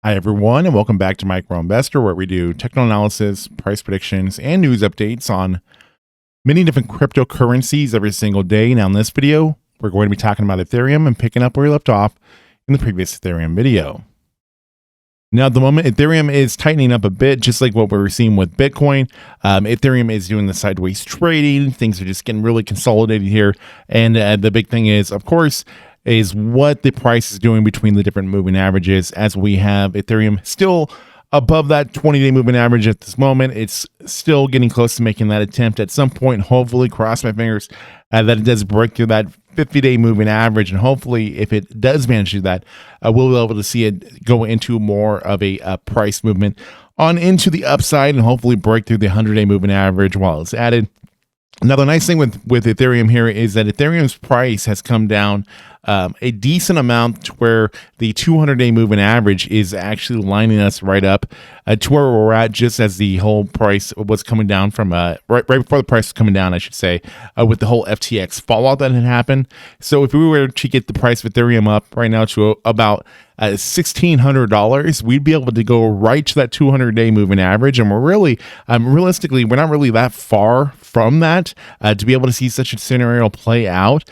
Hi, everyone, and welcome back to Micro Investor, where we do technical analysis, price predictions, and news updates on many different cryptocurrencies every single day. Now, in this video, we're going to be talking about Ethereum and picking up where we left off in the previous Ethereum video. Now, at the moment, Ethereum is tightening up a bit, just like what we were seeing with Bitcoin. Ethereum is doing the sideways trading. Things are just getting really consolidated here. And the big thing is, of course, is what the price is doing between the different moving averages, as we have Ethereum still above that 20-day moving average at this moment. It's still getting close to making that attempt at some point. Hopefully, cross my fingers that it does break through that 50-day moving average, and hopefully, if it does manage to do that, we'll be able to see it go into more of a price movement on into the upside, and hopefully break through the 100-day moving average while it's added. Now, the nice thing with Ethereum here is that Ethereum's price has come down a decent amount to where the 200-day moving average is actually lining us right up to where we're at, just as the whole price was coming down from right before the price was coming down, I should say, with the whole FTX fallout that had happened. So if we were to get the price of Ethereum up right now to about $1,600, we'd be able to go right to that 200-day moving average, and we're really, realistically, we're not really that far from that to be able to see such a scenario play out.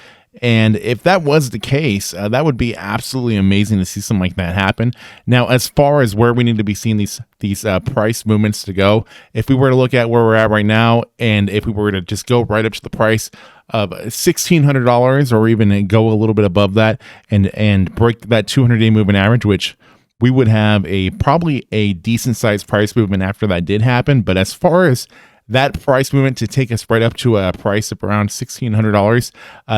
And if that was the case, that would be absolutely amazing to see something like that happen. Now, as far as where we need to be seeing these price movements to go, if we were to look at where we're at right now, and if we were to just go right up to the price of $1,600, or even go a little bit above that, and break that 200-day moving average, which we would have probably a decent sized price movement after that did happen. But as far as that price movement to take us right up to a price of around $1,600,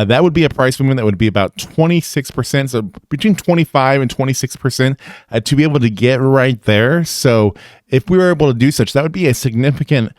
that would be a price movement that would be about 26%, so between 25 and 26% to be able to get right there. So if we were able to do such, that would be a significant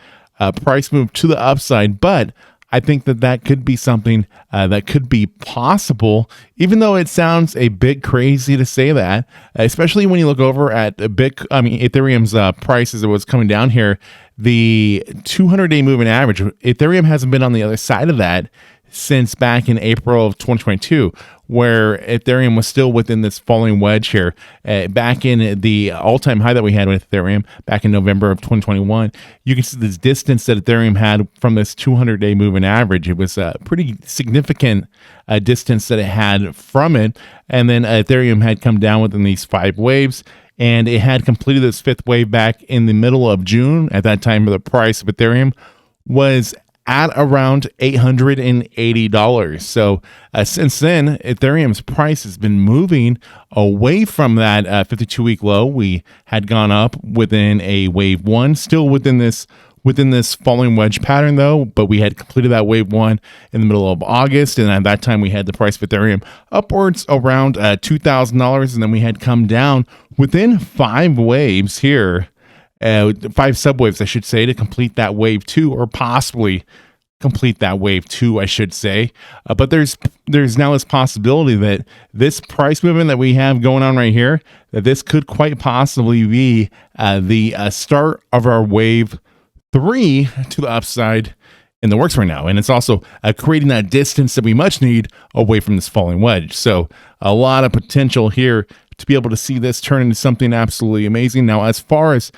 price move to the upside. But I think that could be something that could be possible, even though it sounds a bit crazy to say that, especially when you look over at Ethereum's price as it was coming down here. The 200-day moving average, Ethereum hasn't been on the other side of that since back in April of 2022, where Ethereum was still within this falling wedge here. Back in the all-time high that we had with Ethereum back in November of 2021, you can see this distance that Ethereum had from this 200-day moving average. It was a pretty significant distance that it had from it. And then Ethereum had come down within these 5 waves, and it had completed this 5th wave back in the middle of June. At that time, the price of Ethereum was at around $880. So since then, Ethereum's price has been moving away from that 52-week low. We had gone up within a wave 1, still within this falling wedge pattern though, but we had completed that wave 1 in the middle of August, and at that time we had the price of Ethereum upwards around $2,000, and then we had come down within 5 waves here, 5 subwaves, I should say, to complete that wave 2, or possibly complete that wave 2, I should say. But there's now this possibility that this price movement that we have going on right here, that this could quite possibly be the start of our wave 3 to the upside in the works right now. And it's also creating that distance that we much need away from this falling wedge. So a lot of potential here to be able to see this turn into something absolutely amazing. Now, as far as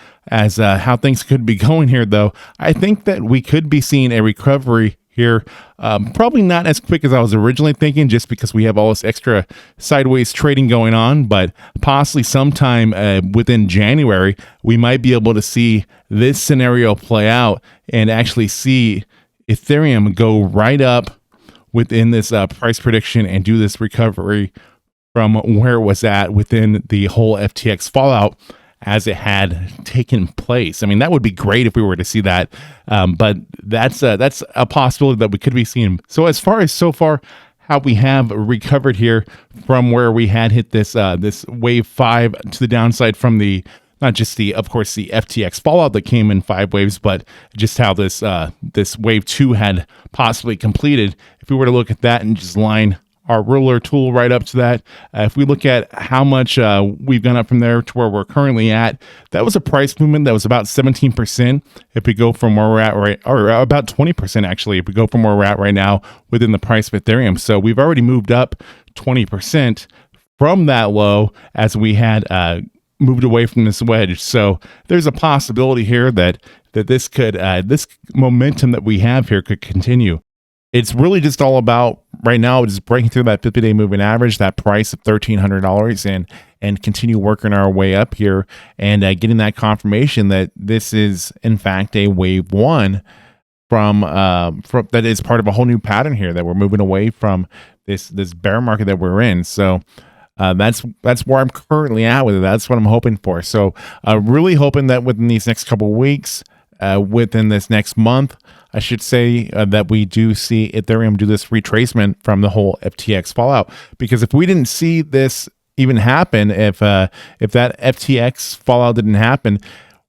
how things could be going here, though, I think that we could be seeing a recovery here, probably not as quick as I was originally thinking, just because we have all this extra sideways trading going on, but possibly sometime within January, we might be able to see this scenario play out and actually see Ethereum go right up within this price prediction and do this recovery from where it was at within the whole FTX fallout as it had taken place. I mean, that would be great if we were to see that, but that's a possibility that we could be seeing. So as far as so far how we have recovered here from where we had hit this wave 5 to the downside from the, not just of course the FTX fallout that came in 5 waves, but just how this wave 2 had possibly completed. If we were to look at that and just line our ruler tool right up to that, if we look at how much we've gone up from there to where we're currently at, that was a price movement that was about 17%. If we go from where we're at or about 20% actually, if we go from where we're at right now within the price of Ethereum. So we've already moved up 20% from that low, as we had moved away from this wedge. So there's a possibility here that this could this momentum that we have here could continue. It's really just all about right now just breaking through that 50-day moving average, that price of $1,300, and continue working our way up here and getting that confirmation that this is in fact a wave one from that is part of a whole new pattern here, that we're moving away from this bear market that we're in. So that's where I'm currently at with it. That's what I'm hoping for. So really hoping that within these next couple of weeks, within this next month, I should say, that we do see Ethereum do this retracement from the whole FTX fallout. Because if we didn't see this even happen, if that FTX fallout didn't happen,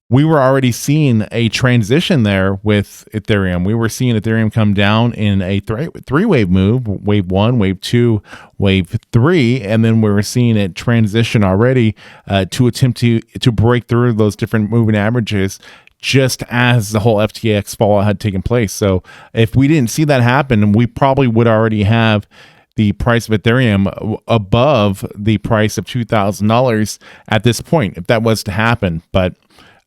we were already seeing a transition there with Ethereum. We were seeing Ethereum come down in a three-wave move, wave one, wave two, wave three, and then we were seeing it transition already to attempt to break through those different moving averages, just as the whole FTX fallout had taken place. So if we didn't see that happen, we probably would already have the price of Ethereum above the price of $2,000 at this point, if that was to happen. But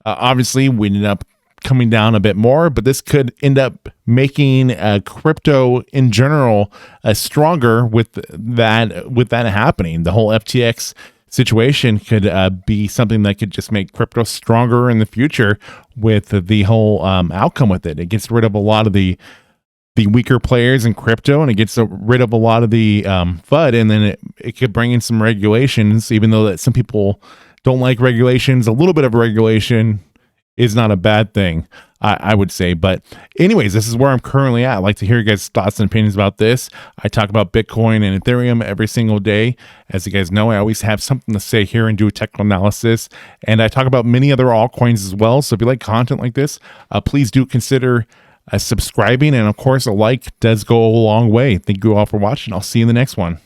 obviously, we ended up coming down a bit more, but this could end up making crypto in general stronger with that happening. The whole FTX situation could be something that could just make crypto stronger in the future with the whole outcome with it. It gets rid of a lot of the weaker players in crypto, and it gets rid of a lot of the FUD, and then it could bring in some regulations, even though that some people don't like regulations. A little bit of regulation is not a bad thing, I would say. But anyways, this is where I'm currently at. I'd like to hear you guys' thoughts and opinions about this. I talk about Bitcoin and Ethereum every single day. As you guys know, I always have something to say here and do a technical analysis. And I talk about many other altcoins as well. So if you like content like this, please do consider subscribing. And of course, a like does go a long way. Thank you all for watching. I'll see you in the next one.